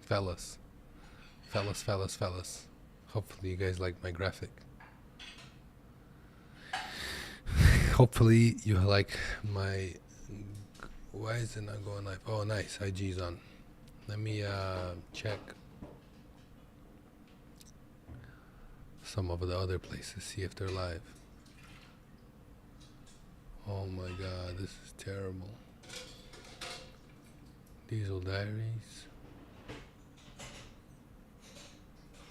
fellas, fellas. Hopefully you guys like my graphic. Hopefully you like my. Why is it not going live? Oh, nice. IG's on. Let me check some of the other places, see if they're live. Oh my god, this is terrible. Diesel Diaries.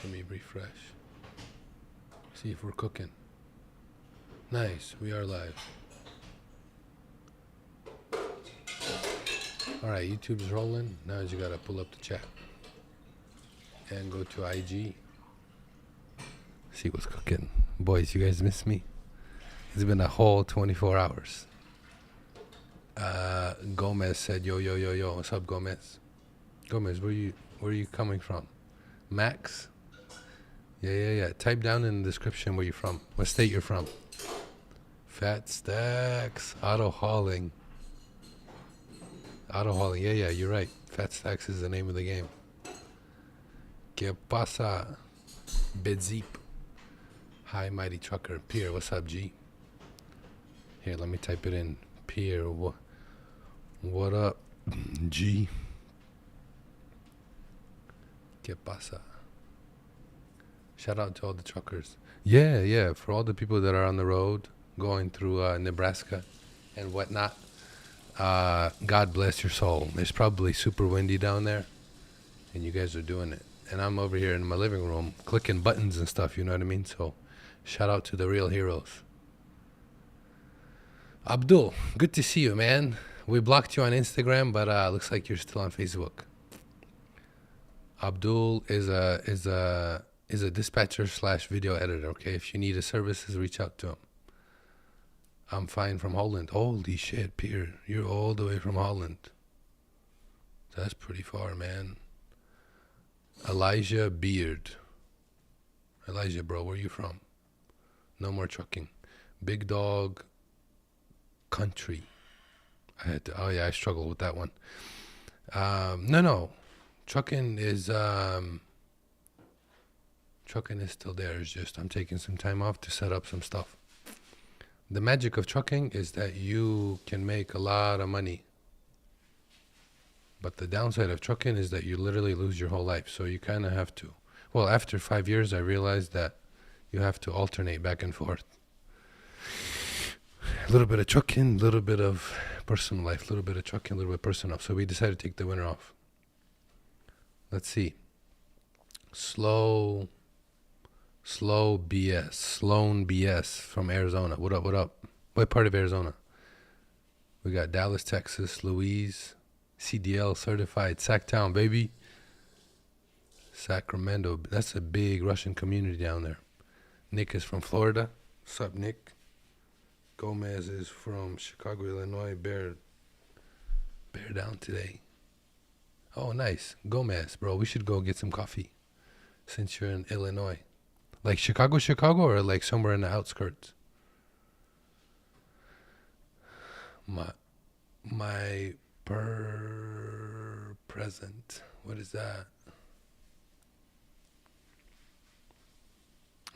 Let me refresh. See if we're cooking. Nice, we are live. Alright, YouTube's rolling. Now you gotta pull up the chat. And go to IG. See what's cooking. Boys, you guys miss me? It's been a whole 24 hours. Gomez said, yo. What's up, Gomez? Gomez, where you coming from? Max? Yeah. Type down in the description where you're from. What state you're from. Fat Stacks. Auto hauling. Yeah, you're right. Fat Stacks is the name of the game. ¿Qué pasa? Bedzip. Hi, Mighty Trucker. Pierre, what's up, G? Here, let me type it in. Pierre, what up, G? ¿Qué pasa? Shout out to all the truckers. Yeah, for all the people that are on the road going through Nebraska and whatnot. God bless your soul. It's probably super windy down there, and you guys are doing it. And I'm over here in my living room clicking buttons and stuff, you know what I mean? So, shout out to the real heroes. Abdul, good to see you, man. We blocked you on Instagram, but looks like you're still on Facebook. Abdul is a dispatcher / video editor. Okay, if you need his services, reach out to him. I'm fine from Holland. Holy shit, Pierre, you're all the way from Holland. That's pretty far, man. Elijah Beard. Elijah, bro, where you from? No more trucking. Big Dog Country. I struggle with that one. No. Trucking is still there. It's just I'm taking some time off to set up some stuff. The magic of trucking is that you can make a lot of money. But the downside of trucking is that you literally lose your whole life. So you kind of have to. Well, after 5 years, I realized that you have to alternate back and forth. A little bit of trucking, a little bit of personal life, a little bit of trucking, a little bit of personal. So we decided to take the winter off. Let's see. Sloan BS from Arizona. What up? What part of Arizona? We got Dallas, Texas, Louise, CDL certified, Sacktown, baby. Sacramento. That's a big Russian community down there. Nick is from Florida. What's up, Nick? Gomez is from Chicago, Illinois. Bear down today. Oh, nice. Gomez, bro. We should go get some coffee since you're in Illinois. Like Chicago, or like somewhere in the outskirts? My present. What is that?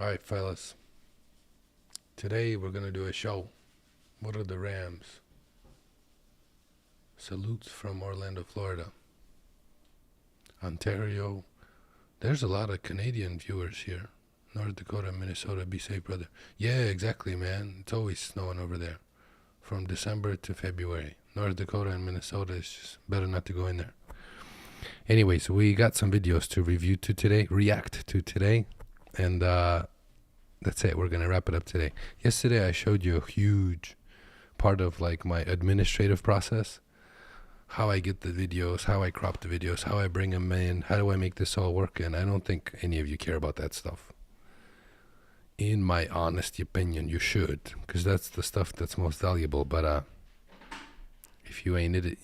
All right, fellas. Today we're going to do a show. What are the Rams? Salutes from Orlando, Florida. Ontario. There's a lot of Canadian viewers here. North Dakota, Minnesota, be safe, brother. Yeah, exactly, man. It's always snowing over there. From December to February. North Dakota and Minnesota, is just better not to go in there. Anyways, we got some videos to react to today. And that's it. We're going to wrap it up today. Yesterday, I showed you a huge part of like my administrative process. How I get the videos, how I crop the videos, how I bring them in, how do I make this all work? And I don't think any of you care about that stuff. In my honest opinion, you should, because that's the stuff that's most valuable. But if you ain't it,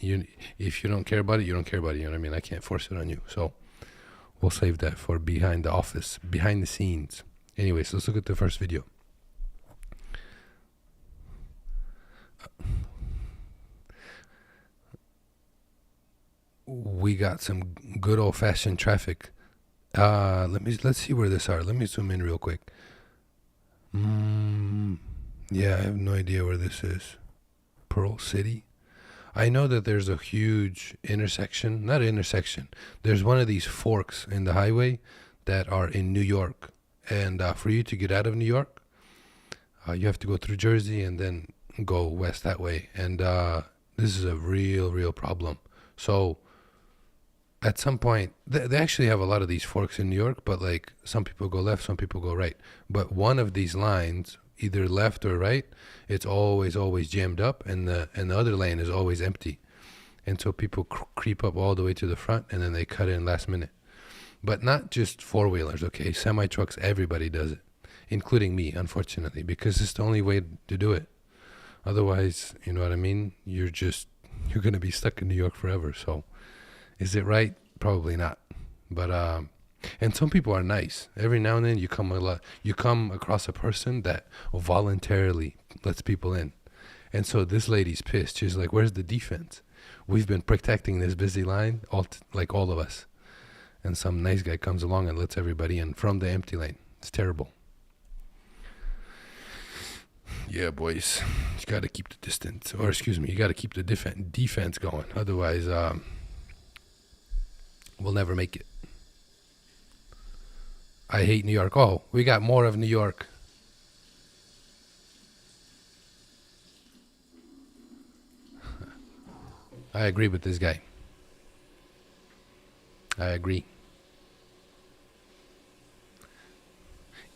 if you don't care about it, you don't care about it. You know what I mean? I can't force it on you. So we'll save that for behind the scenes. Anyways, let's look at the first video. we got some good old fashioned traffic. Let's see where this are. Let me zoom in real quick. Yeah, I have no idea where this is. Pearl City. I know that there's a huge intersection, not intersection. There's one of these forks in the highway that are in New York, and for you to get out of New York, you have to go through Jersey and then go west that way. And this is a real problem. So at some point, they actually have a lot of these forks in New York, but like some people go left, some people go right. But one of these lines, either left or right, it's always jammed up, and the other lane is always empty. And so people creep up all the way to the front, and then they cut in last minute. But not just four-wheelers, okay? Semi-trucks, everybody does it, including me, unfortunately, because it's the only way to do it. Otherwise, you know what I mean? You're going to be stuck in New York forever. So is it right? Probably not. But and some people are nice. Every now and then you come across a person that voluntarily lets people in. And so this lady's pissed. She's like, "Where's the defense? We've been protecting this busy line, all of us." And some nice guy comes along and lets everybody in from the empty lane. It's terrible. Yeah, boys, you got to keep the distance, or excuse me, you got to keep the defense going. Otherwise, we'll never make it. I hate New York. Oh, we got more of New York. I agree with this guy. I agree.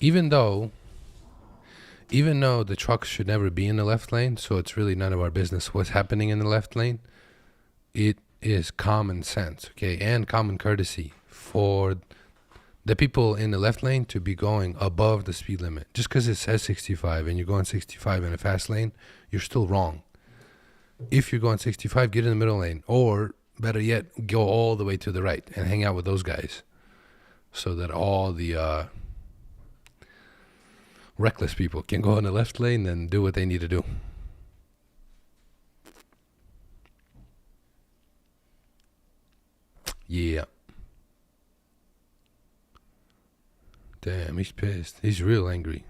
Even though the trucks should never be in the left lane, so it's really none of our business what's happening in the left lane, it is common sense, okay, and common courtesy for the people in the left lane to be going above the speed limit. Just because it says 65 and you're going 65 in a fast lane, you're still wrong. If you're going 65, get in the middle lane, or better yet, go all the way to the right and hang out with those guys, so that all the reckless people can go in the left lane and do what they need to do. Yeah. Damn, he's pissed. He's real angry.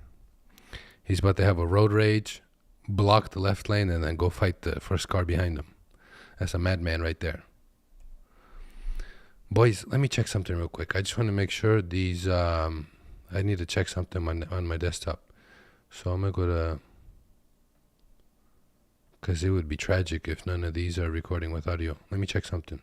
He's about to have a road rage, block the left lane, and then go fight the first car behind him. That's a madman right there. Boys, let me check something real quick. I just want to make sure these... I need to check something on my desktop. So I'm going to go to... Because it would be tragic if none of these are recording with audio. Let me check something.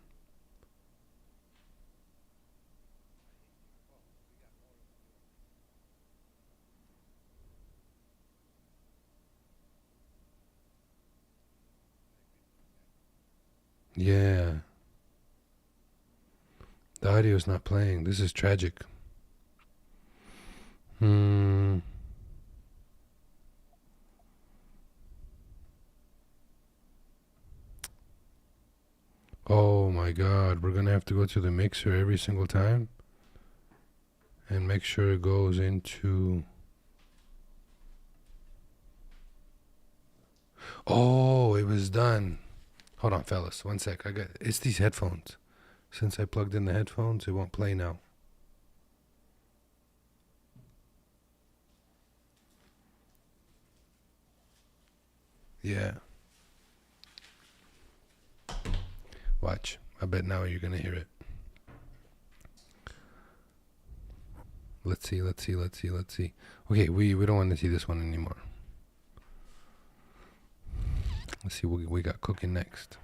Yeah. The audio is not playing. This is tragic. Oh my God, we're gonna have to go to the mixer every single time and make sure it goes into... Oh, it was done. Hold on, fellas, one sec. It's these headphones. Since I plugged in the headphones, it won't play now. Yeah. Watch. I bet now you're gonna hear it. Let's see. Okay, we don't want to see this one anymore. Let's see what we got cooking next.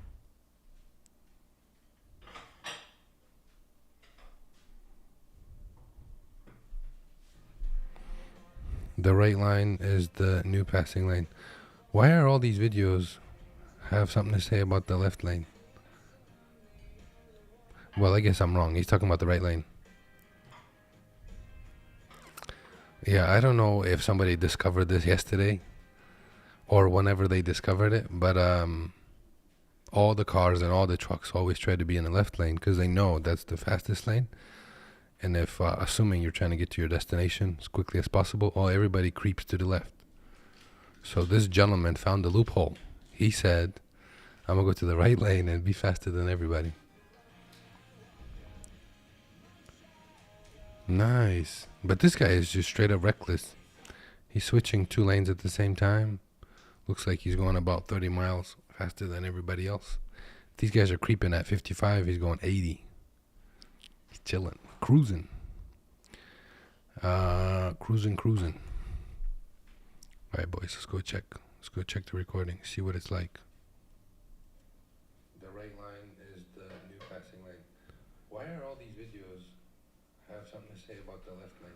The right line is the new passing lane. Why are all these videos have something to say about the left lane? Well, I guess I'm wrong. He's talking about the right lane. Yeah, I don't know if somebody discovered this yesterday or whenever they discovered it, but all the cars and all the trucks always try to be in the left lane because they know that's the fastest lane. And if, assuming you're trying to get to your destination as quickly as possible, everybody creeps to the left. So this gentleman found the loophole. He said, I'm going to go to the right lane and be faster than everybody. Nice. But this guy is just straight up reckless. He's switching 2 lanes at the same time. Looks like he's going about 30 miles faster than everybody else. These guys are creeping at 55. He's going 80. He's chilling. Cruising. Cruising. All right, boys. Let's go check. Let's go check the recording. See what it's like. The right line is the new passing lane. Why are all these videos have something to say about the left lane?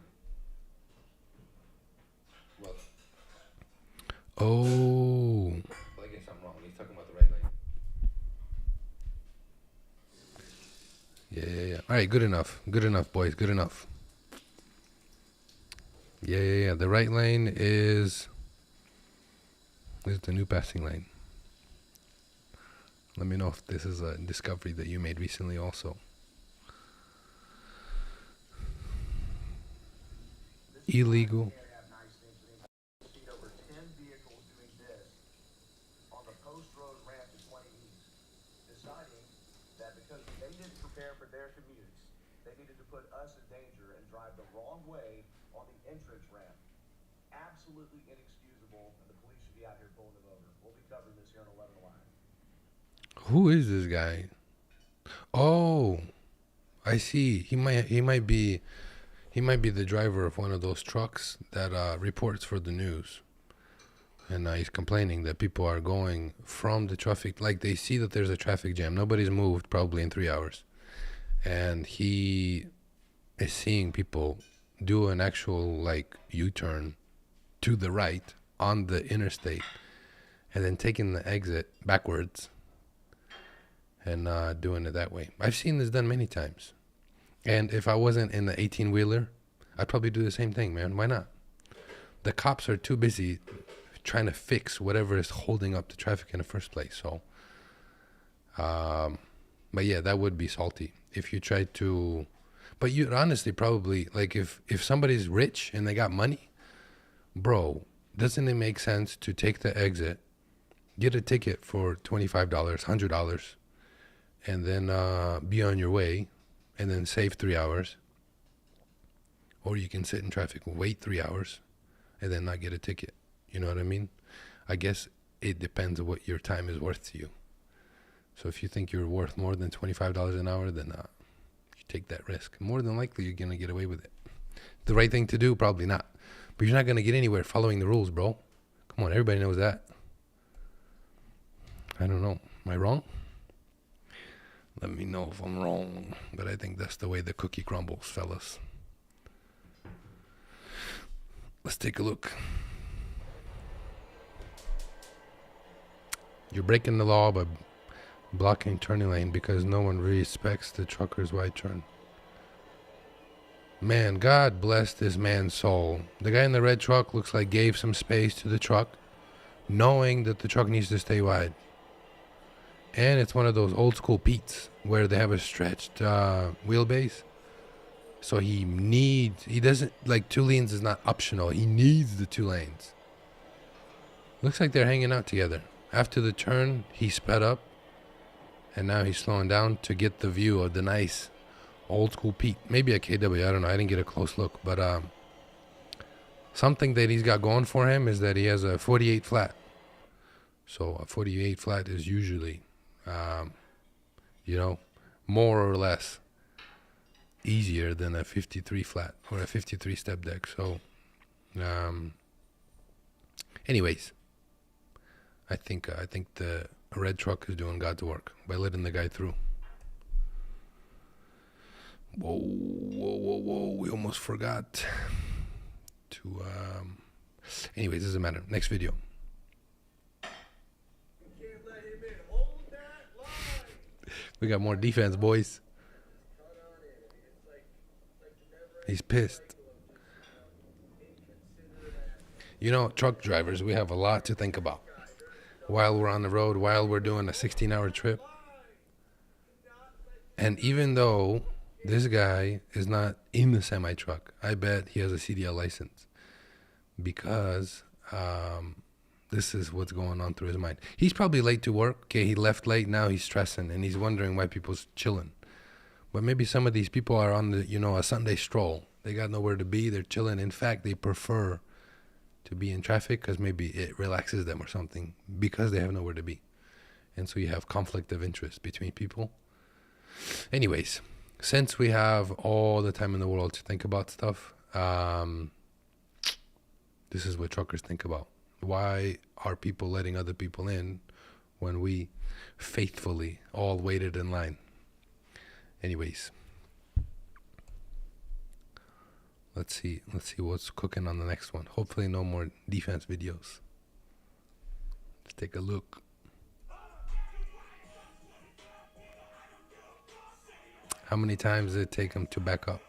Well, oh. Well, I guess I'm wrong. He's talking about the right lane. Yeah. All right, good enough. Good enough, boys. Good enough. Yeah. The right lane is the new passing lane. Let me know if this is a discovery that you made recently also. Illegal. They needed to put us in danger and drive the wrong way on the entrance ramp. Absolutely inexcusable, and the police should be out here pulling them over. We'll be covering this here on 11 Alive. Who is this guy? Oh, I see. He might be the driver of one of those trucks that reports for the news. And he's complaining that people are going from the traffic, like they see that there's a traffic jam. Nobody's moved probably in 3 hours. And he is seeing people do an actual like U-turn to the right on the interstate and then taking the exit backwards and doing it that way. I've seen this done many times. And if I wasn't in the 18-wheeler, I'd probably do the same thing, man. Why not? The cops are too busy trying to fix whatever is holding up the traffic in the first place. So, but yeah, that would be salty if you try to. But you honestly probably, like, if somebody's rich and they got money, bro, doesn't it make sense to take the exit, get a ticket for $25, $100, and then be on your way, and then save 3 hours? Or you can sit in traffic, wait 3 hours, and then not get a ticket. You know what I mean? I guess it depends on what your time is worth to you. So if you think you're worth more than $25 an hour, then you take that risk. More than likely, you're going to get away with it. The right thing to do? Probably not. But you're not going to get anywhere following the rules, bro. Come on, everybody knows that. I don't know. Am I wrong? Let me know if I'm wrong. But I think that's the way the cookie crumbles, fellas. Let's take a look. You're breaking the law by blocking turning lane because no one respects the trucker's wide turn. Man, God bless this man's soul. The guy in the red truck looks like gave some space to the truck, knowing that the truck needs to stay wide. And it's one of those old school Pete's where they have a stretched wheelbase. So he doesn't, like, 2 lanes is not optional. He needs the 2 lanes. Looks like they're hanging out together. After the turn, he sped up. And now he's slowing down to get the view of the nice old school Pete. Maybe a KW, I don't know. I didn't get a close look. But something that he's got going for him is that he has a 48 flat. So a 48 flat is usually, more or less easier than a 53 flat or a 53 step deck. So, anyways, I think the red truck is doing God's work by letting the guy through. Whoa! We almost forgot to. Anyways, doesn't matter. Next video. We got more defense, boys. He's pissed. You know, truck drivers, we have a lot to think about while we're on the road, while we're doing a 16-hour trip. And even though this guy is not in the semi-truck, I bet he has a CDL license because this is what's going on through his mind. He's probably late to work. Okay, he left late. Now he's stressing, and he's wondering why people's chilling. But maybe some of these people are on a Sunday stroll. They got nowhere to be. They're chilling. In fact, they prefer to be in traffic because maybe it relaxes them or something because they have nowhere to be. And so you have conflict of interest between people. Anyways, since we have all the time in the world to think about stuff, this is what truckers think about. Why are people letting other people in when we faithfully all waited in line? Anyways, let's see what's cooking on the next one. Hopefully no more defense videos. Let's take a look. How many times did it take him to back up?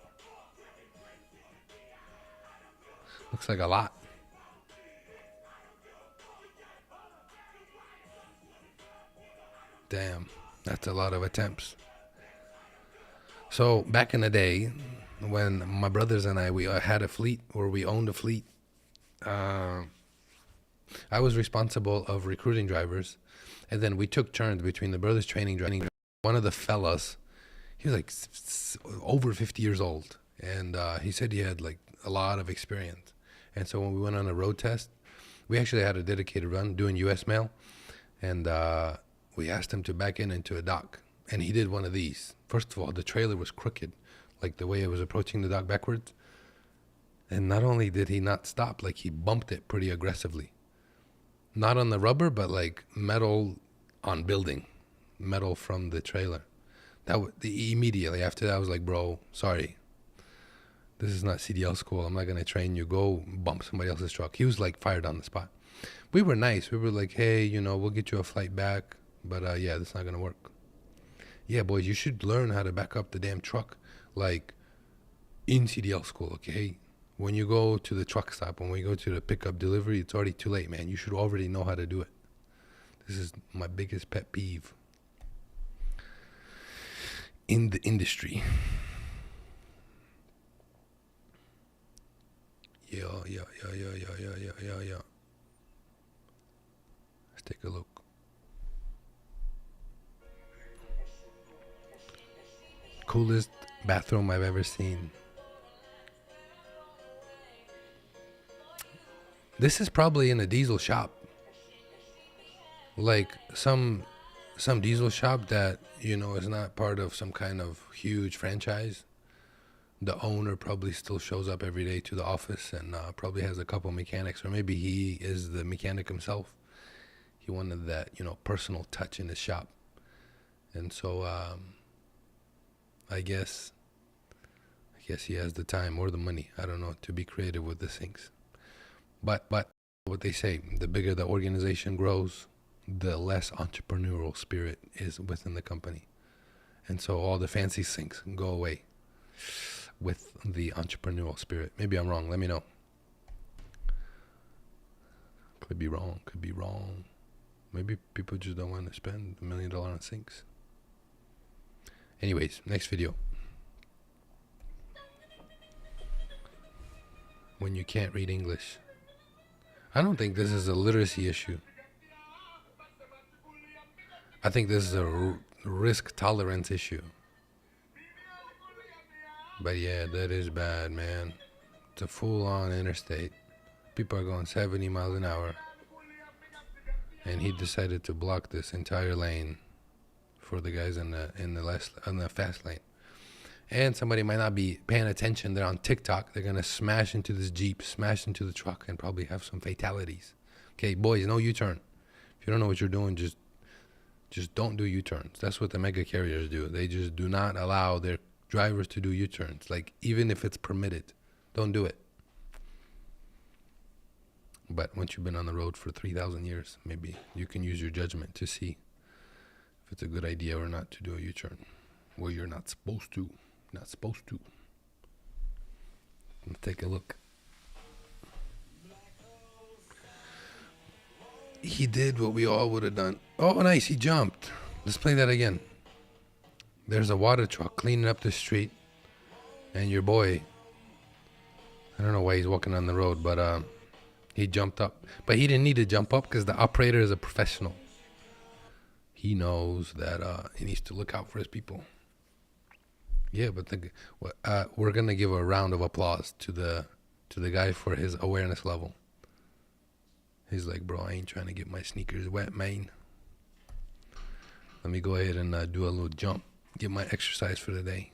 Looks like a lot. Damn, that's a lot of attempts. So back in the day, when my brothers and we had a fleet, or we owned a fleet, I was responsible of recruiting drivers, and then we took turns between the brothers training. One of the fellas, he was like over 50 years old, and he said he had like a lot of experience. And so when we went on a road test, we actually had a dedicated run doing U.S. mail, and we asked him to back into a dock, and he did one of these. First of all, the trailer was crooked, like the way it was approaching the dock backwards. And not only did he not stop, like he bumped it pretty aggressively. Not on the rubber, but like metal on building, metal from the trailer. Immediately after that, I was like, bro, sorry. This is not CDL school. I'm not going to train you. Go bump somebody else's truck. He was like fired on the spot. We were nice. We were like, hey, we'll get you a flight back. But yeah, that's not going to work. Yeah, boys, you should learn how to back up the damn truck like in CDL school, okay? When you go to the truck stop, when we go to the pickup delivery, it's already too late, man. You should already know how to do it. This is my biggest pet peeve in the industry. Yeah. Let's take a look. Coolest bathroom I've ever seen. This is probably in a diesel shop. Like some diesel shop that, is not part of some kind of huge franchise. The owner probably still shows up every day to the office and probably has a couple mechanics, or maybe he is the mechanic himself. He wanted that, personal touch in his shop. And so I guess he has the time or the money, I don't know, to be creative with the things. But what they say, the bigger the organization grows, the less entrepreneurial spirit is within the company. And so all the fancy things go away with the entrepreneurial spirit. Maybe I'm wrong. Let me know. Could be wrong. Maybe people just don't want to spend $1 million on sinks. Anyways, next video. When you can't read English. I don't think this is a literacy issue. I think this is a risk tolerance issue. But yeah, that is bad, man. It's a full-on interstate. People are going 70 miles an hour. And he decided to block this entire lane for the guys in the fast lane. And somebody might not be paying attention. They're on TikTok. They're going to smash into this Jeep, smash into the truck, and probably have some fatalities. Okay, boys, no U-turn. If you don't know what you're doing, just don't do U-turns. That's what the mega carriers do. They just do not allow their drivers to do U-turns. Like, even if it's permitted, don't do it. But once you've been on the road for 3,000 years, maybe you can use your judgment to see if it's a good idea or not to do a U-turn. Well, you're not supposed to. Not supposed to. Let's take a look. He did what we all would have done. Oh, nice. He jumped. Let's play that again. There's a water truck cleaning up the street. And your boy, I don't know why he's walking on the road, but he jumped up. But he didn't need to jump up because the operator is a professional. He knows that he needs to look out for his people. Yeah, but we're gonna give a round of applause to the guy for his awareness level. He's like, bro, I ain't trying to get my sneakers wet, man. Let me go ahead and do a little jump, get my exercise for the day.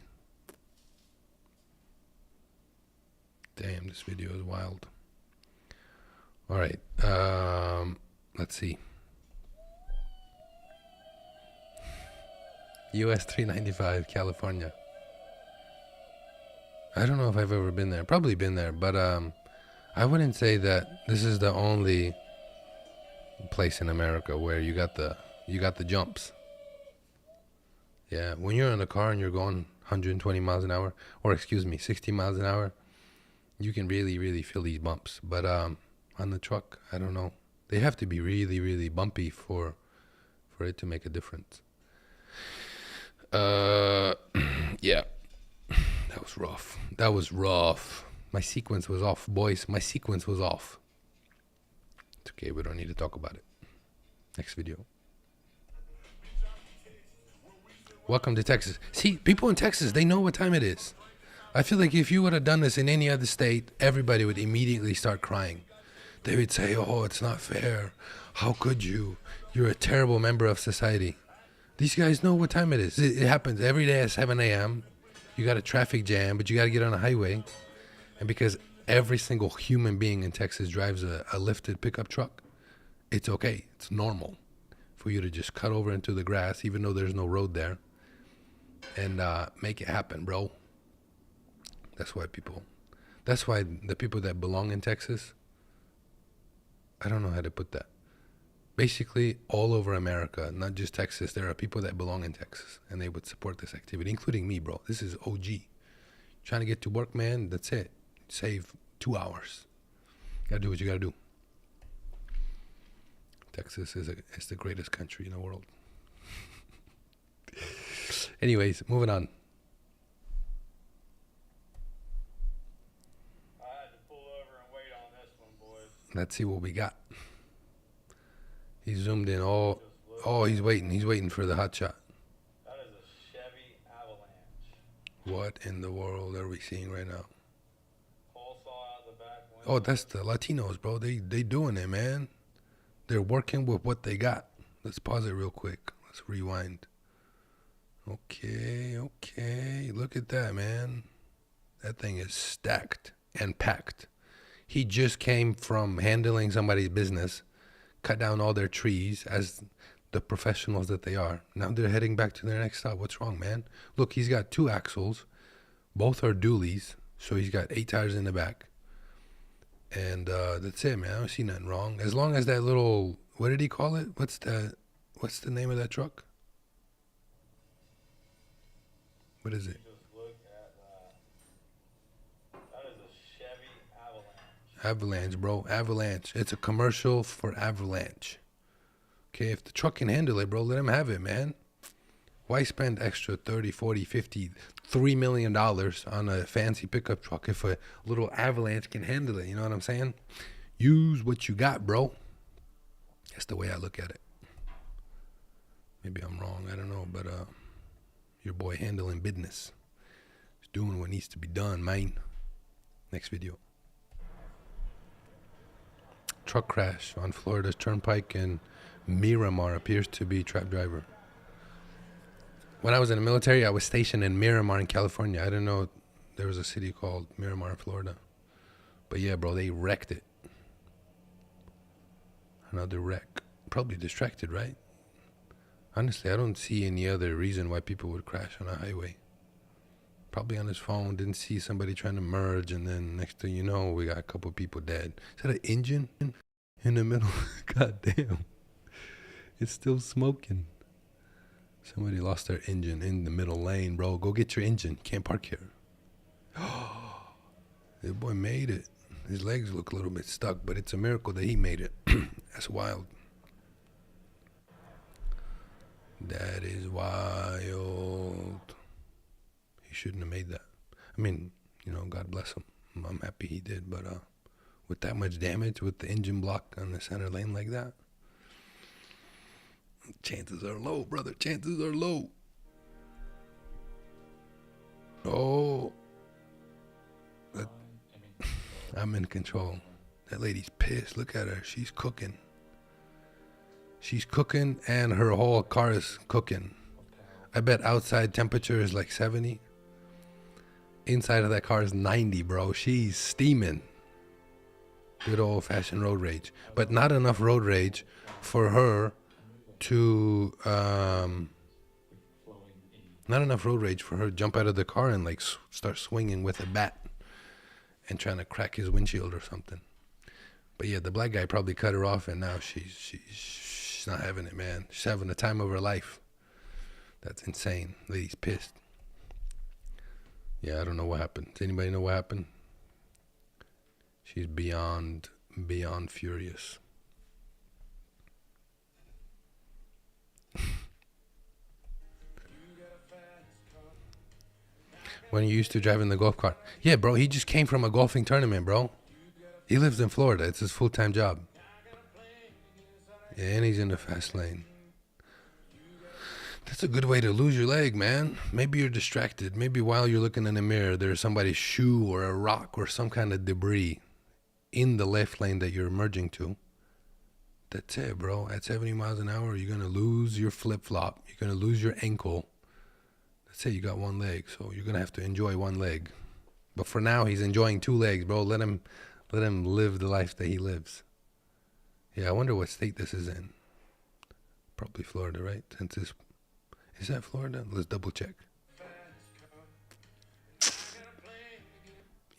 Damn, this video is wild. All right, let's see. US 395, California. I don't know if I've ever been there. Probably been there, but I wouldn't say that this is the only place in America where you got the jumps. Yeah, when you're in a car and you're going 120 miles an hour, or excuse me, 60 miles an hour, you can really, really feel these bumps. But on the truck, I don't know. They have to be really, really bumpy for it to make a difference. Yeah, that was rough. That was rough. My sequence was off, boys. My sequence was off. It's okay. We don't need to talk about it. Next video. Welcome to Texas. See, people in Texas, they know what time it is. I feel like if you would have done this in any other state, everybody would immediately start crying. They would say, oh, it's not fair. How could you? You're a terrible member of society. These guys know what time it is. It happens every day at 7 a.m. You got a traffic jam, but you got to get on a highway. And because every single human being in Texas drives a lifted pickup truck, it's okay. It's normal for you to just cut over into the grass, even though there's no road there, and make it happen, bro. That's why the people that belong in Texas, I don't know how to put that. Basically, all over America, not just Texas, there are people that belong in Texas, and they would support this activity, including me, bro. This is OG. Trying to get to work, man, that's it. Save 2 hours. Gotta do what you gotta do. Texas is the greatest country in the world. Anyways, moving on. I had to pull over and wait on this one, boys. Let's see what we got. He zoomed in. Oh, he's waiting. He's waiting for the hot shot. That is a Chevy Avalanche. What in the world are we seeing right now? Pole saw out the back window. Oh, that's the Latinos, bro. They doing it, man. They're working with what they got. Let's pause it real quick. Let's rewind. Okay. Look at that, man. That thing is stacked and packed. He just came from handling somebody's business, cut down all their trees as the professionals that they are. Now they're heading back to their next stop. What's wrong, man? Look, he's got 2 axles. Both are dualies, so he's got 8 tires in the back. And that's it, man. I don't see nothing wrong. As long as that little, what did he call it? What's the name of that truck? What is it? Just look at that. That is a Chevy Avalanche. Avalanche, bro. Avalanche. It's a commercial for Avalanche. Okay, if the truck can handle it, bro, let him have it, man. Why spend extra 30, 40, 50, $3 million on a fancy pickup truck if a little Avalanche can handle it? You know what I'm saying? Use what you got, bro. That's the way I look at it. Maybe I'm wrong. I don't know. But your boy handling business. He's doing what needs to be done, man. Next video. Truck crash on Florida's Turnpike in Miramar. Appears to be trap driver. When I was in the military, I was stationed in Miramar in California. I didn't know there was a city called Miramar, Florida. But yeah, bro, they wrecked it. Another wreck. Probably distracted, right? Honestly, I don't see any other reason why people would crash on a highway. Probably on his phone, didn't see somebody trying to merge, and then next thing you know, we got a couple people dead. Is that an engine in the middle? God damn. It's still smoking. Somebody lost their engine in the middle lane, bro. Go get your engine. Can't park here. That boy made it. His legs look a little bit stuck, but it's a miracle that he made it. That's wild. That is wild. He shouldn't have made that. I mean, you know, God bless him. I'm happy he did, but with that much damage, with the engine block on the center lane like that, chances are low, brother. Chances are low. Oh, I'm in control. That lady's pissed. Look at her. She's cooking. She's cooking and her whole car is cooking. I bet outside temperature is like 70. Inside of that car is 90, bro. She's steaming. Good old fashioned road rage. But not enough road rage for her to, not enough road rage for her to jump out of the car and like start swinging with a bat and trying to crack his windshield or something. But yeah, the black guy probably cut her off and now she's not having it, man. She's having the time of her life. That's insane. Lady's pissed. Yeah, I don't know what happened. Does anybody know what happened? She's beyond furious. When you used to drive in the golf cart. Yeah, bro, he just came from a golfing tournament, bro. He lives in Florida. It's his full-time job. Yeah, and he's in the fast lane. That's a good way to lose your leg, man. Maybe you're distracted. Maybe while you're looking in the mirror, there's somebody's shoe or a rock or some kind of debris in the left lane that you're merging to. That's it, bro. At 70 miles an hour, you're going to lose your flip-flop. You're going to lose your ankle. That's it. You got one leg, so you're going to have to enjoy one leg. But for now, he's enjoying two legs, bro. Let him live the life that he lives. Yeah, I wonder what state this is in. Probably Florida, right? Since this... Is that Florida? Let's double check.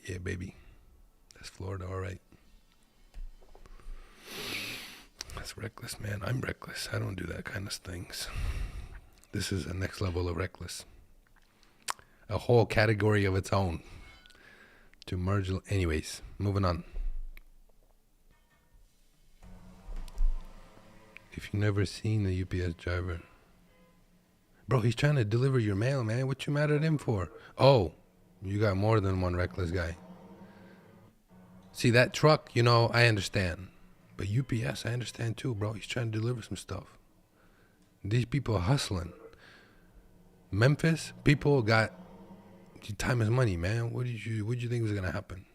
Yeah, baby. That's Florida, all right. That's reckless, man. I'm reckless. I don't do that kind of things. This is a next level of reckless. A whole category of its own. To merge... Anyways, moving on. If you've never seen a UPS driver... Bro, he's trying to deliver your mail, man. What you mad at him for? Oh, you got more than one reckless guy. See, that truck, I understand. But UPS, I understand too, bro. He's trying to deliver some stuff. These people are hustling. Memphis, people got... Time is money, man. What did you think was going to happen?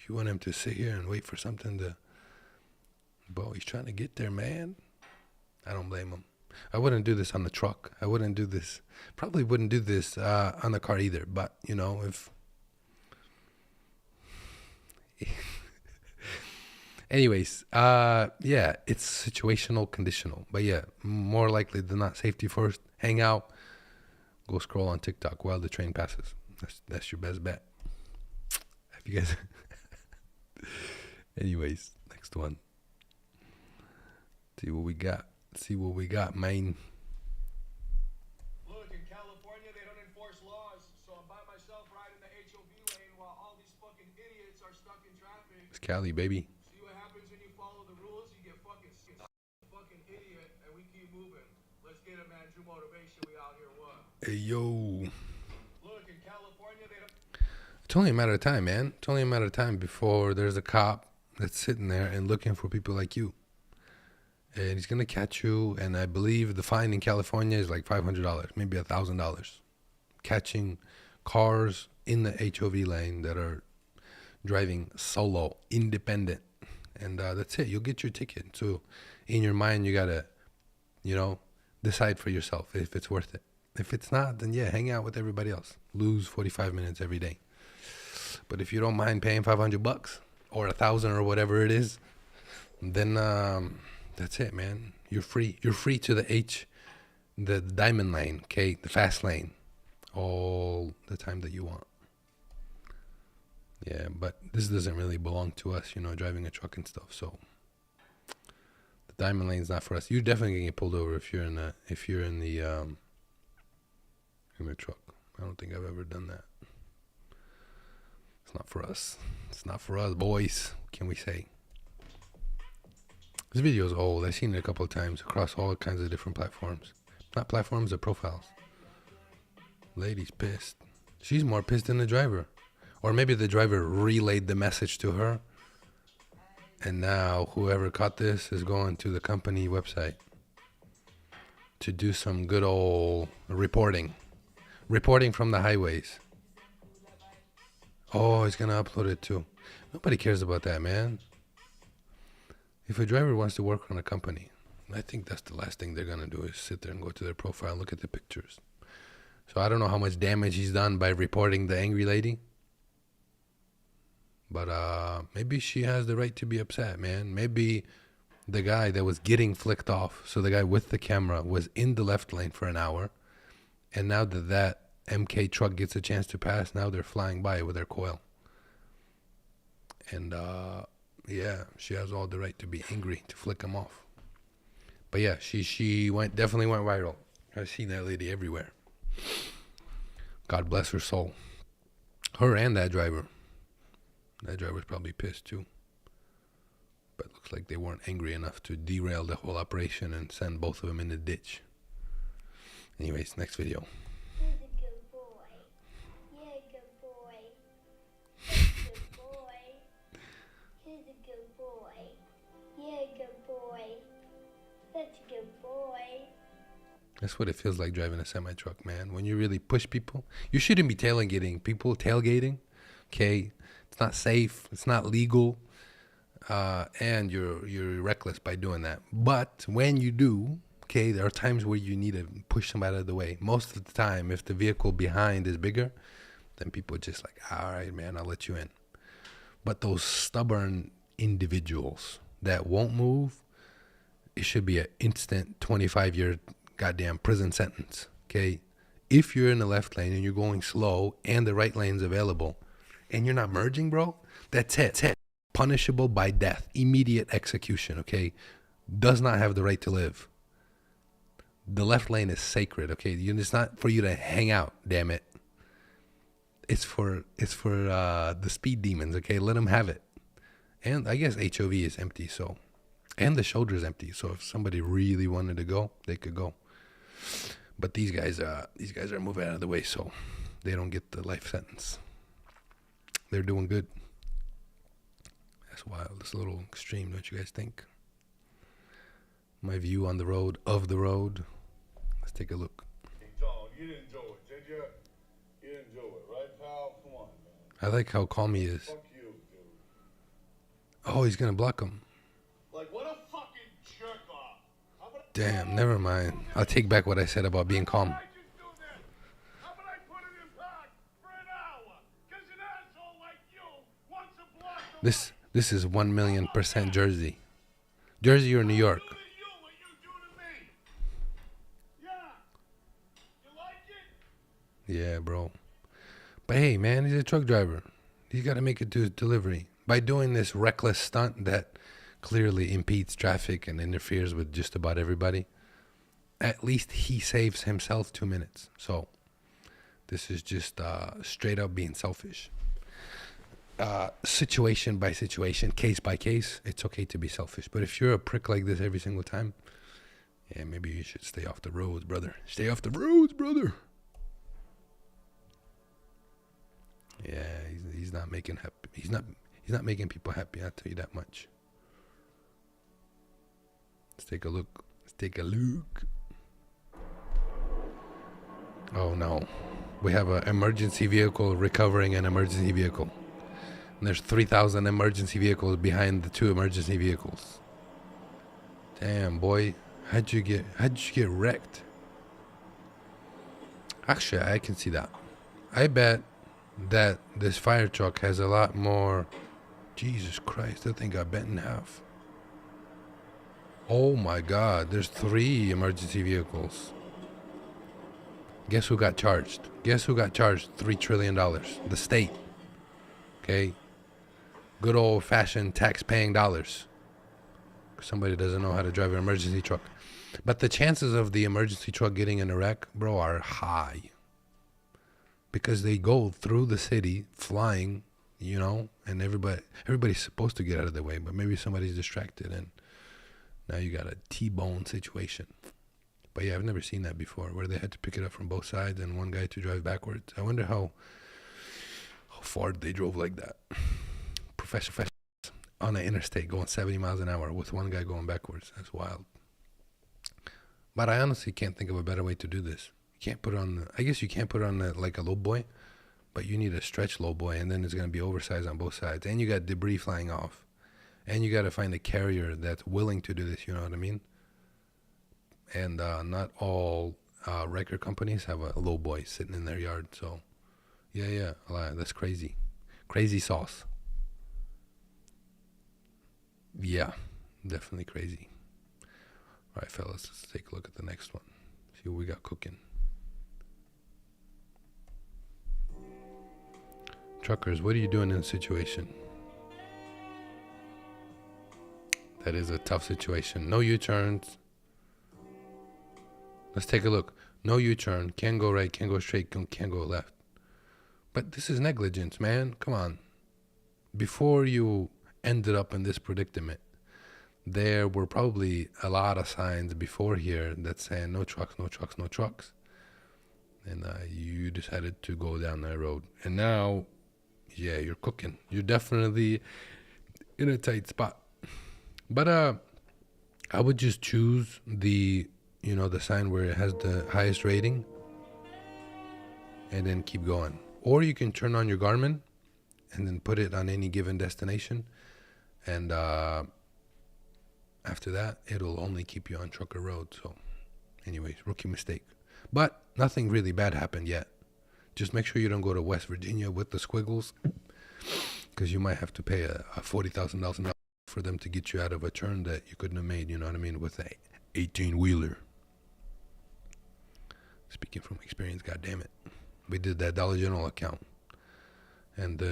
You want him to sit here and wait for something to... Bro, he's trying to get there, man. I don't blame him. I wouldn't do this on the truck. I wouldn't do this. Probably wouldn't do this on the car either. But, if... Anyways, yeah, it's situational, conditional. But yeah, more likely than not, safety first. Hang out. Go scroll on TikTok while the train passes. That's your best bet. Have you guys... Anyways, next one. See what we got. Man. Look, in California, they don't enforce laws, so I'm by myself riding the HOV lane while all these fucking idiots are stuck in traffic. It's Cali, baby. See what happens when you follow the rules? You get fucking idiot, and we keep moving. Let's get it, man. True motivation. We out here, what? Hey, yo. Look, in California, they don't... It's only a matter of time, man. It's only a matter of time before there's a cop that's sitting there and looking for people like you. And he's going to catch you, and I believe the fine in California is like $500, maybe $1,000. Catching cars in the HOV lane that are driving solo, independent. And that's it. You'll get your ticket. So in your mind, you got to, decide for yourself if it's worth it. If it's not, then yeah, hang out with everybody else. Lose 45 minutes every day. But if you don't mind paying $500 or $1,000 or whatever it is, then that's it, man. You're free. You're free to the diamond lane, okay, the fast lane, all the time that you want. Yeah, but this doesn't really belong to us, driving a truck and stuff. So the diamond lane's not for us. You're definitely gonna get pulled over if you're in the truck. I don't think I've ever done that. It's not for us. It's not for us, boys. What can we say? This video is old. I've seen it a couple of times across all kinds of different platforms. Not platforms, they're profiles. Lady's pissed. She's more pissed than the driver. Or maybe the driver relayed the message to her. And now whoever caught this is going to the company website to do some good old reporting. Reporting from the highways. Oh, he's gonna upload it too. Nobody cares about that, man. If a driver wants to work on a company, I think that's the last thing they're gonna do is sit there and go to their profile and look at the pictures. So I don't know how much damage he's done by reporting the angry lady. But maybe she has the right to be upset, man. Maybe the guy that was getting flicked off, so the guy with the camera was in the left lane for an hour, and now that MK truck gets a chance to pass, now they're flying by with their coil. And yeah, she has all the right to be angry, to flick him off. But yeah, she definitely went viral. I've seen that lady everywhere. God bless her soul. Her and that driver. That driver's probably pissed too. But looks like they weren't angry enough to derail the whole operation and send both of them in the ditch. Anyways, next video. He's a good boy. You're a good boy. He's a good boy. He's a good boy. You're a good boy. Such a good boy. That's what it feels like driving a semi-truck, man. When you really push people, you shouldn't be tailgating people. Tailgating, okay? It's not safe. It's not legal, and you're reckless by doing that. But when you do, okay, there are times where you need to push somebody out of the way. Most of the time, if the vehicle behind is bigger, then people are just like, all right, man, I'll let you in. But those stubborn individuals that won't move, it should be an instant 25-year goddamn prison sentence, okay? If you're in the left lane and you're going slow and the right lane's available and you're not merging, bro, that's it. Punishable by death, immediate execution, okay? Does not have the right to live. The left lane is sacred, okay? It's not for you to hang out, damn it. It's for the speed demons, okay? Let them have it. And I guess HOV is empty, so, and the shoulder's empty, so if somebody really wanted to go, they could go. But these guys are moving out of the way, so they don't get the life sentence. They're doing good. That's wild. It's a little extreme, don't you guys think? My view on the road, of the road. Let's take a look. Hey, John, you didn't enjoy it, did you? You didn't enjoy it, right, pal? Come on, man. I like how calm he is. Fuck you, dude. Oh, he's gonna block him. Like, what a fucking jerk off. How about Damn, never mind. I'll take back what I said about being calm. I just do this? How about I put it in park for an hour? Because an asshole like you wants to block the This is 1,000,000% Jersey. Jersey or New York. do to you what you do to me. Yeah. You like it? Yeah, bro. But hey, man, he's a truck driver. He's got to make it to his delivery. By doing this reckless stunt that clearly impedes traffic and interferes with just about everybody, at least he saves himself 2 minutes. So this is just straight up being selfish. Situation by situation, case by case, it's okay to be selfish. But if you're a prick like this every single time, yeah, maybe you should stay off the roads, brother. Stay off the roads, brother. Yeah, he's not making happy. He's not making people happy. I'll tell you that much. Let's take a look. Oh no, we have an emergency vehicle recovering an emergency vehicle. And there's 3,000 emergency vehicles behind the 2 emergency vehicles. Damn, boy, how'd you get wrecked? Actually, I can see that. I bet that this fire truck has a lot more. Jesus Christ, that thing got bent in half. Oh my God, there's 3 emergency vehicles. Guess who got charged? $3 trillion. The state. Okay? Good old fashioned tax paying dollars. Somebody doesn't know how to drive an emergency truck. But the chances of the emergency truck getting in a wreck, bro, are high. Because they go through the city flying, you know, and everybody's supposed to get out of the way, but maybe somebody's distracted and now you got a T-bone situation. But yeah, I've never seen that before, where they had to pick it up from both sides and one guy to drive backwards. I wonder how far they drove like that. Professional on an interstate going 70 miles an hour with one guy going backwards. That's wild. But I honestly can't think of a better way to do this. You can't put it on, I guess you can't put it on like a low boy, but you need a stretch low boy, and then it's going to be oversized on both sides, and you got debris flying off, and you got to find a carrier that's willing to do this, you know what I mean? And not all record companies have a low boy sitting in their yard. So yeah, that's crazy sauce. Yeah, definitely crazy. All right, fellas, let's take a look at the next one, see what we got cooking. Truckers, what are you doing in a situation? That is a tough situation. No U-turns. Let's take a look. No U-turn. Can't go right, can't go straight, can't go left. But this is negligence, man. Come on. Before you ended up in this predicament, there were probably a lot of signs before here that saying no trucks, no trucks, no trucks. And you decided to go down that road. And now, yeah, you're cooking. You're definitely in a tight spot. But I would just choose the sign where it has the highest rating and then keep going. Or you can turn on your Garmin and then put it on any given destination. And after that, it'll only keep you on Trucker Road. So anyways, rookie mistake. But nothing really bad happened yet. Just make sure you don't go to West Virginia with the squiggles, because you might have to pay a $40,000 for them to get you out of a turn that you couldn't have made, you know what I mean, with a 18-wheeler. Speaking from experience, God damn it. We did that Dollar General account. And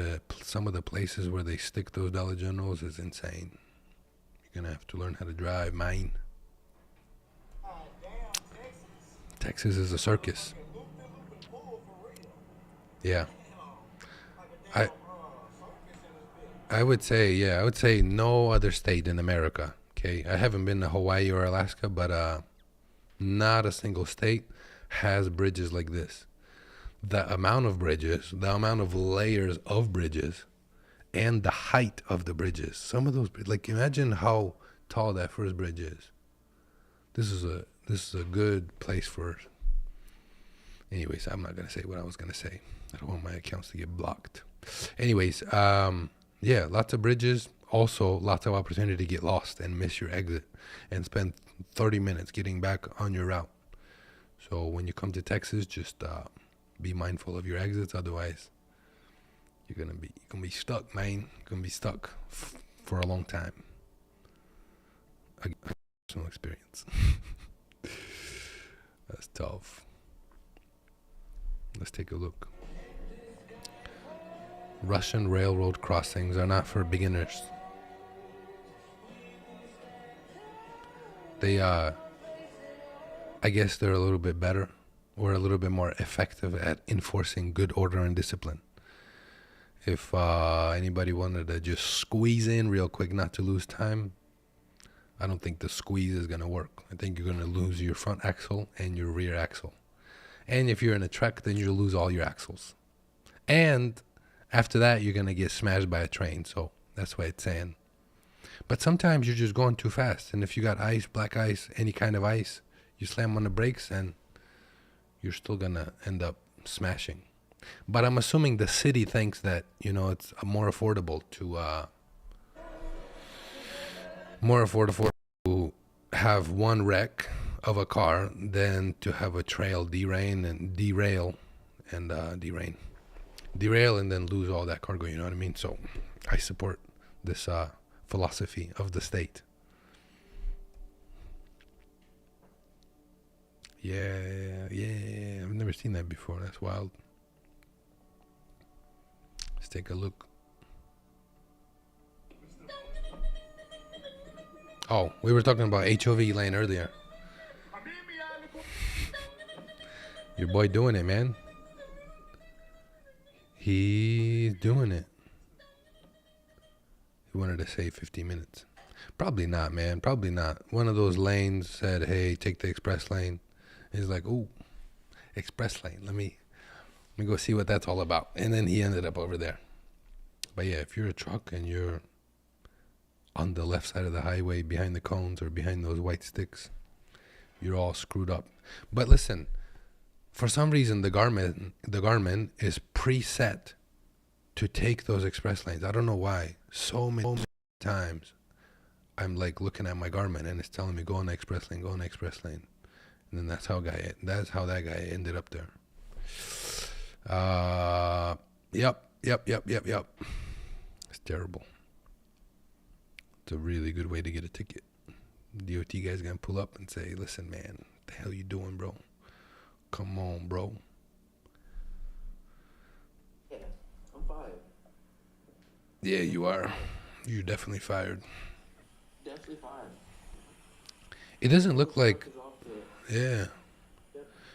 some of the places where they stick those Dollar Generals is insane. You're going to have to learn how to drive, mine. Texas is a circus. Yeah. I would say no other state in America. Okay. I haven't been to Hawaii or Alaska, but not a single state has bridges like this. The amount of bridges, the amount of layers of bridges, and the height of the bridges. Some of those, like, imagine how tall that first bridge is. This is a good place for. Anyways, I'm not gonna say what I was gonna say. I don't want my accounts to get blocked. Anyways, yeah, lots of bridges. Also, lots of opportunity to get lost and miss your exit and spend 30 minutes getting back on your route. So when you come to Texas, just be mindful of your exits. Otherwise, you're gonna be stuck, man. You're gonna be stuck for a long time. Personal experience. That's tough. Let's take a look. Russian railroad crossings are not for beginners. They, I guess they're a little bit better or a little bit more effective at enforcing good order and discipline. If anybody wanted to just squeeze in real quick, not to lose time, I don't think the squeeze is going to work. I think you're going to lose your front axle and your rear axle. And if you're in a truck, then you'll lose all your axles. And after that, you're going to get smashed by a train. So that's why it's saying. But sometimes you're just going too fast. And if you got ice, black ice, any kind of ice, you slam on the brakes and you're still going to end up smashing. But I'm assuming the city thinks that, it's more affordable to have one wreck of a car than to have a trail derail and then lose all that cargo, you know what I mean? So I support this philosophy of the state. Yeah, I've never seen that before. That's wild. Let's take a look. Oh, we were talking about HOV lane earlier. Your boy doing it, man. He's doing it. He wanted to say 50 minutes. Probably not, man. Probably not. One of those lanes said, hey, take the express lane. He's like, ooh, express lane. Let me go see what that's all about. And then he ended up over there. But yeah, if you're a truck and you're on the left side of the highway behind the cones or behind those white sticks, you're all screwed up. But listen, for some reason the Garmin is preset to take those express lanes. I don't know why. So many times I'm like looking at my Garmin and it's telling me go on the express lane, go on the express lane. And then that's how that guy ended up there. Yep. It's terrible. It's a really good way to get a ticket. DOT guy's gonna pull up and say, listen, man, what the hell you doing, bro? Come on, bro. Yeah, I'm fired. Yeah, you are. You're definitely fired. Definitely fired. It doesn't look like, Is off the- yeah.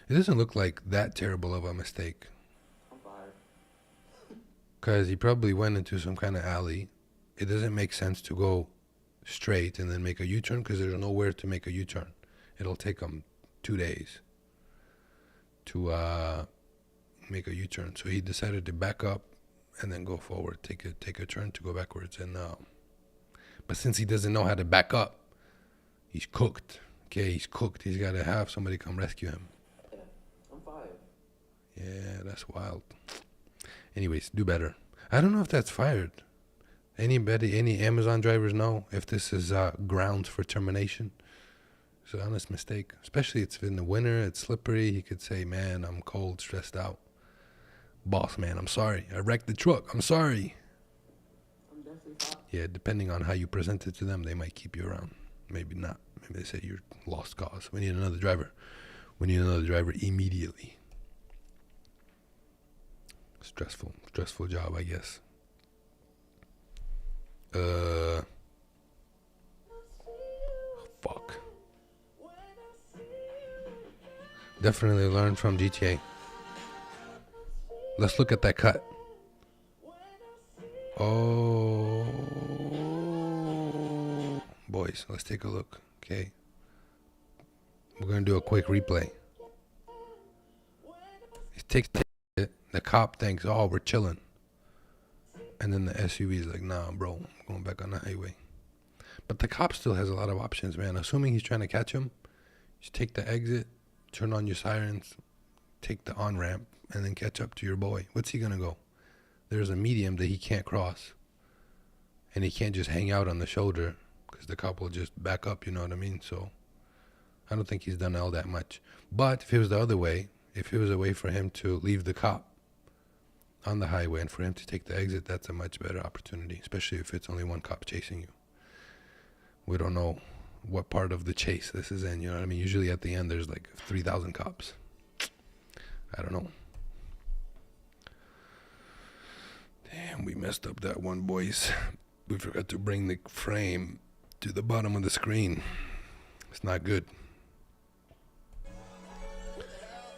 It doesn't look like that terrible of a mistake. I'm fired. Because he probably went into some kind of alley. It doesn't make sense to go straight and then make a U-turn because there's nowhere to make a U-turn. It'll take him 2 days to make a U-turn. So he decided to back up and then go forward, take a turn to go backwards. And but since he doesn't know how to back up, he's cooked. Okay, he's cooked. He's got to have somebody come rescue him. Yeah, I'm fired. Yeah, that's wild. Anyways, do better. I don't know if that's fired. Any Amazon drivers know if this is grounds for termination? It's an honest mistake. Especially it's in the winter, it's slippery. He could say, man, I'm cold, stressed out. Boss man, I'm sorry. I wrecked the truck. I'm sorry. I'm definitely fired. Yeah, depending on how you present it to them, they might keep you around. Maybe not. Maybe they say you're lost cause. We need another driver. We need another driver immediately. Stressful job, I guess. Fuck. Definitely learn from GTA. Let's look at that cut. Oh, boys, let's take a look. Okay. We're gonna do a quick replay. It takes it. The cop thinks, oh, we're chilling. And then the SUV is like, nah, bro, I'm going back on the highway. But the cop still has a lot of options, man. Assuming he's trying to catch him, just take the exit, turn on your sirens, take the on-ramp, and then catch up to your boy. What's he going to go? There's a medium that he can't cross. And he can't just hang out on the shoulder because the cop will just back up, you know what I mean? So I don't think he's done all that much. But if it was the other way, if it was a way for him to leave the cop on the highway and for him to take the exit, that's a much better opportunity, especially if it's only one cop chasing you. We don't know what part of the chase this is in, you know what I mean? Usually at the end there's like 3,000 cops. I don't know. Damn, we messed up that one, boys. We forgot to bring the frame to the bottom of the screen. It's not good.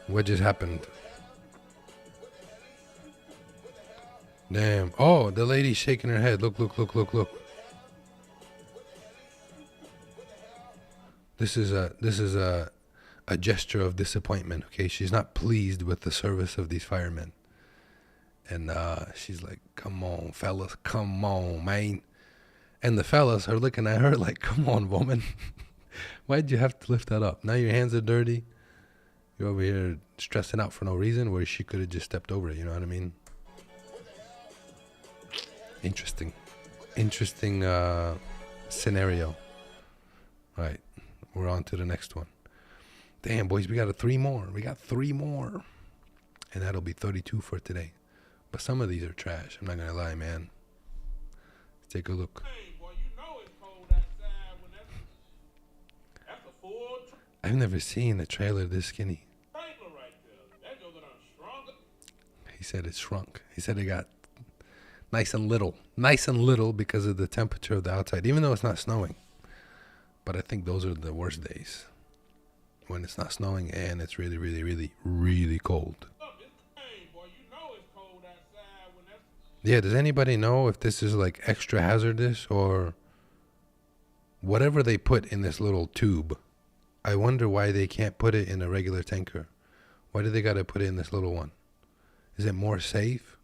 What just happened? Damn. Oh, the lady's shaking her head. Look. This is a gesture of disappointment, okay? She's not pleased with the service of these firemen. And she's like, come on, fellas, come on, man. And the fellas are looking at her like, come on, woman. Why'd you have to lift that up? Now your hands are dirty. You're over here stressing out for no reason, where she could have just stepped over it, you know what I mean? Interesting scenario. All right, we're on to the next one. Damn, boys, we got 3 more. And that'll be 32 for today. But some of these are trash. I'm not going to lie, man. Let's take a look. Hey, boy, you know it's cold outside when that's a full I've never seen a trailer this skinny. trailer right there. That joker done shrunk. He said it shrunk. He said it got nice and little because of the temperature of the outside, even though it's not snowing. But I think those are the worst days, when it's not snowing and it's really, really, really, really cold. Look, it's hey, boy, you know it's cold outside when that's Yeah, does anybody know if this is like extra hazardous or whatever they put in this little tube? I wonder why they can't put it in a regular tanker. Why do they got to put it in this little one? Is it more safe?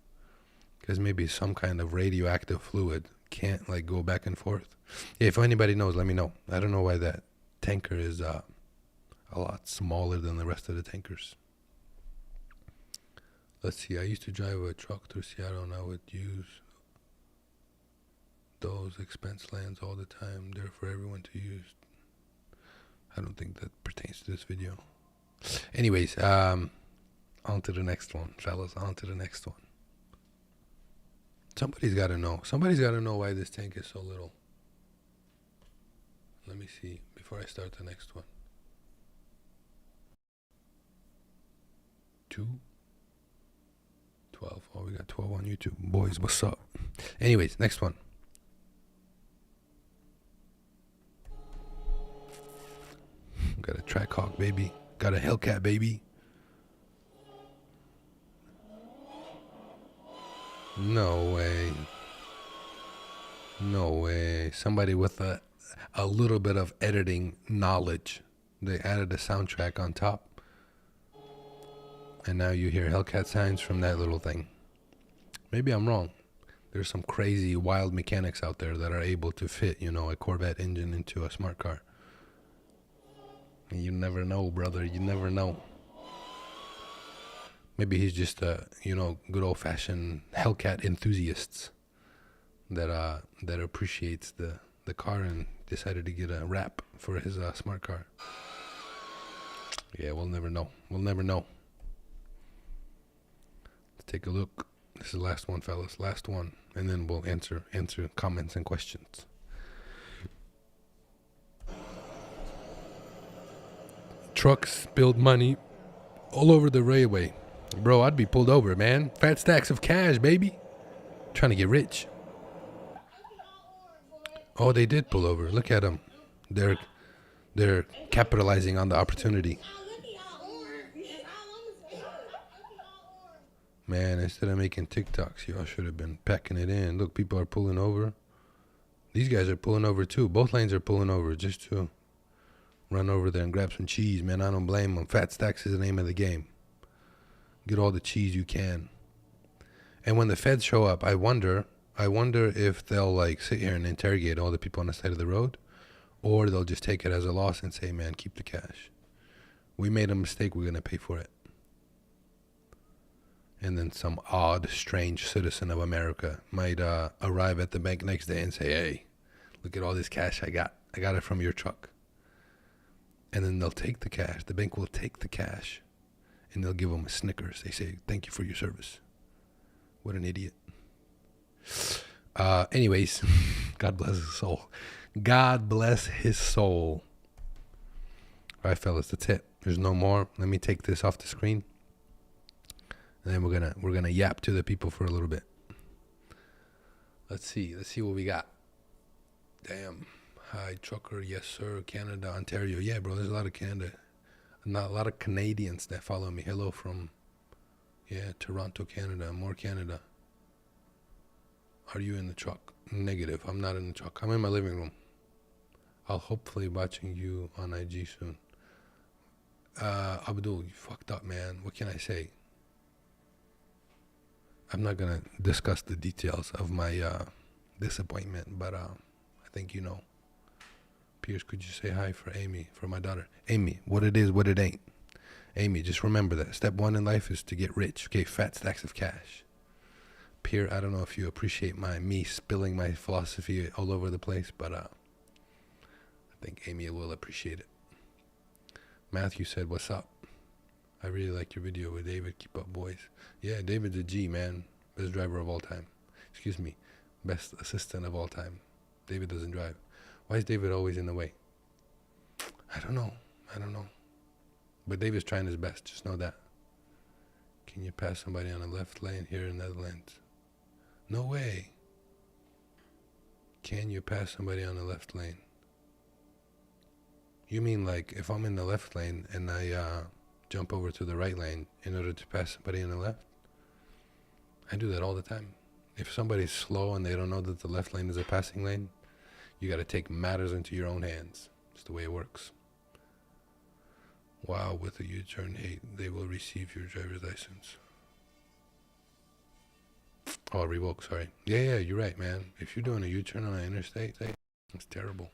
Because maybe some kind of radioactive fluid can't like go back and forth. Yeah, if anybody knows, let me know. I don't know why that tanker is a lot smaller than the rest of the tankers. Let's see, I used to drive a truck through Seattle and I would use those expense lanes all the time. They're for everyone to use. I don't think that pertains to this video. Anyways, on to the next one, fellas. On to the next one. Somebody's got to know. Somebody's got to know why this tank is so little. Let me see before I start the next one. 2, 12. Oh, we got 12 on YouTube. Boys, what's up? Anyways, next one. Got a Trackhawk, baby. Got a Hellcat, baby. No way. No way. Somebody with a little bit of editing knowledge. They added a soundtrack on top. And now you hear Hellcat signs from that little thing. Maybe I'm wrong. There's some crazy wild mechanics out there that are able to fit, a Corvette engine into a smart car. You never know, brother. You never know. Maybe he's just a, good old-fashioned Hellcat enthusiast that appreciates the car and decided to get a wrap for his smart car. Yeah, we'll never know. We'll never know. Let's take a look. This is the last one, fellas. Last one. And then we'll answer comments and questions. Trucks spilled money all over the railway. Bro, I'd be pulled over, man. Fat stacks of cash, baby. Trying to get rich. Oh, they did pull over. Look at them. They're capitalizing on the opportunity. Man, instead of making TikToks, y'all should have been packing it in. Look, people are pulling over. These guys are pulling over too. Both lanes are pulling over just to run over there and grab some cheese, man. I don't blame them. Fat stacks is the name of the game. Get all the cheese you can. And when the feds show up, I wonder if they'll sit here and interrogate all the people on the side of the road, or they'll just take it as a loss and say, man, keep the cash. We made a mistake. We're going to pay for it. And then some odd, strange citizen of America might arrive at the bank next day and say, hey, look at all this cash I got. I got it from your truck. And then they'll take the cash. The bank will take the cash. And they'll give them a Snickers. They say, thank you for your service. What an idiot. Anyways, God bless his soul. God bless his soul. All right, fellas, that's it. There's no more. Let me take this off the screen. And then we're gonna yap to the people for a little bit. Let's see what we got. Damn. Hi, trucker. Yes, sir. Canada, Ontario. Yeah, bro, there's a lot of Canada. Not a lot of Canadians that follow me. Hello from, Toronto, Canada. More Canada. Are you in the truck? Negative. I'm not in the truck. I'm in my living room. I'll hopefully watching you on IG soon. Abdul, you fucked up, man. What can I say? I'm not going to discuss the details of my disappointment, but I think you know. Pierce, could you say hi for Amy, for my daughter? Amy, what it is, what it ain't. Amy, just remember that. Step one in life is to get rich. Okay, fat stacks of cash. Pierre, I don't know if you appreciate me spilling my philosophy all over the place, but I think Amy will appreciate it. Matthew said, what's up? I really like your video with David. Keep up, boys. Yeah, David's a G, man. Best driver of all time. Excuse me. Best assistant of all time. David doesn't drive. Why is David always in the way? I don't know. But David's trying his best. Just know that. Can you pass somebody on the left lane here in the Netherlands? No way. Can you pass somebody on the left lane? You mean if I'm in the left lane and I jump over to the right lane in order to pass somebody on the left? I do that all the time. If somebody's slow and they don't know that the left lane is a passing lane, you got to take matters into your own hands. It's the way it works. Wow, with a U-turn, they will receive your driver's license. Oh, revoke, sorry. Yeah, you're right, man. If you're doing a U-turn on an interstate, it's terrible.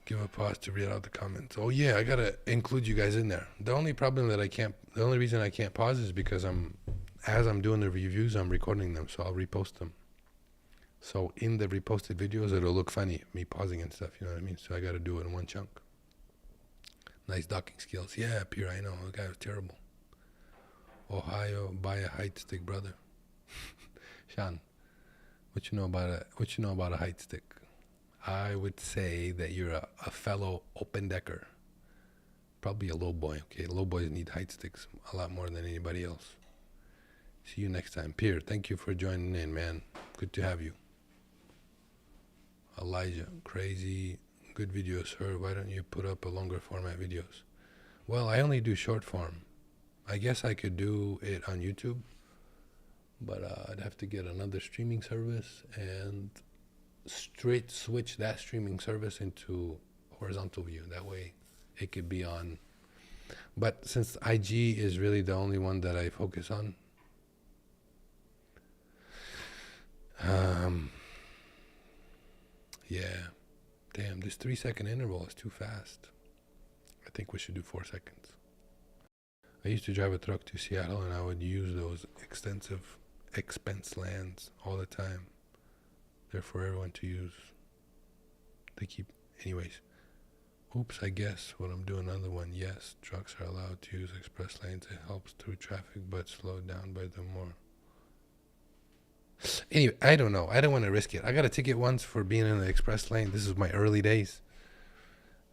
Give a pause to read out the comments. Oh yeah, I gotta include you guys in there. The only reason I can't pause is because as I'm doing the reviews, I'm recording them, so I'll repost them. So in the reposted videos, it'll look funny, me pausing and stuff, you know what I mean? So I gotta do it in one chunk. Nice docking skills. Yeah, Pierre, I know, the guy was terrible. Ohio, buy a height stick, brother. Sean, what you know about a height stick? I would say that you're a fellow open decker. Probably a low boy, okay? Low boys need height sticks a lot more than anybody else. See you next time. Pierre, thank you for joining in, man. Good to have you. Elijah, crazy. Good videos, sir. Why don't you put up a longer format videos? Well, I only do short form. I guess I could do it on YouTube, but I'd have to get another streaming service and straight switch that streaming service into horizontal view. That way it could be on. But since IG is really the only one that I focus on, yeah. Damn, this 3-second interval is too fast. I think we should do 4 seconds. I used to drive a truck to Seattle and I would use those extensive expense lands all the time. They're for everyone to use. Anyways. Oops, I guess what I'm doing another one. Yes, trucks are allowed to use express lanes. It helps through traffic, but slowed down by the more. Anyway, I don't know. I don't want to risk it. I got a ticket once for being in the express lane. This is my early days.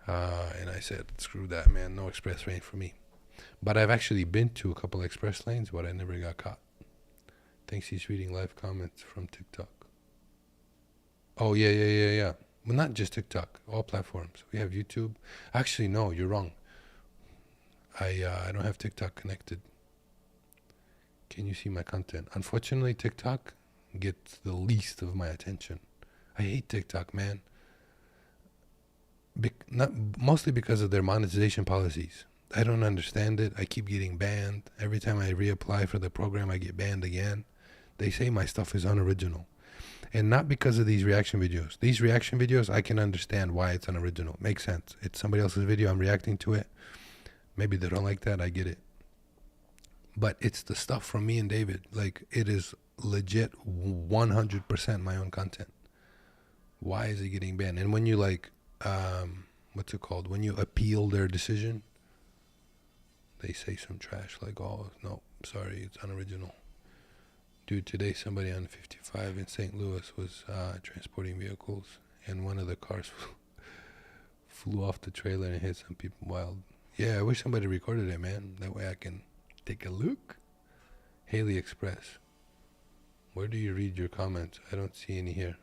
And I said, screw that, man. No express lane for me. But I've actually been to a couple express lanes, but I never got caught. Thinks he's reading live comments from TikTok. Oh, yeah. Well, not just TikTok. All platforms. We have YouTube. Actually, no, you're wrong. I don't have TikTok connected. Can you see my content? Unfortunately, TikTok gets the least of my attention. I hate TikTok, man. Mostly because of their monetization policies. I don't understand it. I keep getting banned. Every time I reapply for the program, I get banned again. They say my stuff is unoriginal. And not because of these reaction videos. These reaction videos, I can understand why it's unoriginal. Makes sense. It's somebody else's video. I'm reacting to it. Maybe they don't like that. I get it. But it's the stuff from me and David. Like, it is legit 100% my own content. Why is it getting banned? And when you what's it called? When you appeal their decision, they say some trash like, oh, no, sorry, it's unoriginal. Dude, today somebody on 55 in St. Louis was transporting vehicles, and one of the cars flew off the trailer and hit some people wild. Yeah, I wish somebody recorded it, man. That way I can take a look. Haley Express. Where do you read your comments? I don't see any here.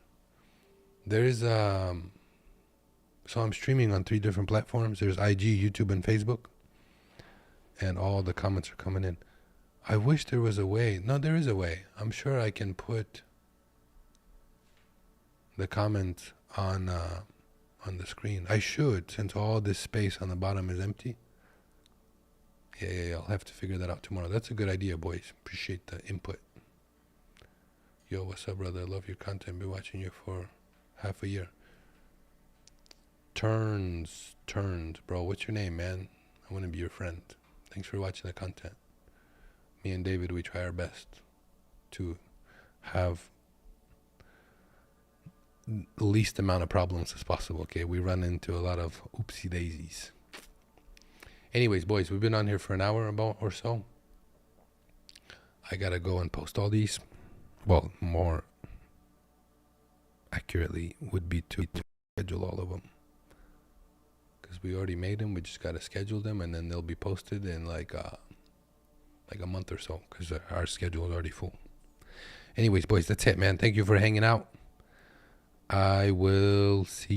There is, so I'm streaming on 3 different platforms. There's IG, YouTube, and Facebook. And all the comments are coming in. I wish there was a way. No, there is a way. I'm sure I can put the comments on the screen. I should, since all this space on the bottom is empty. Yeah, I'll have to figure that out tomorrow. That's a good idea, boys. Appreciate the input. Yo, what's up, brother? I love your content. Been watching you for half a year. Turns, bro. What's your name, man? I want to be your friend. Thanks for watching the content. Me and David, we try our best to have the least amount of problems as possible, okay? We run into a lot of oopsie daisies. Anyways, boys, we've been on here for an hour or so. I gotta go and post all these. Well, more accurately would be to schedule all of them. Because we already made them, we just gotta schedule them, and then they'll be posted in like a month or so, because our schedule is already full. Anyways, boys, that's it, man. Thank you for hanging out. I will see you.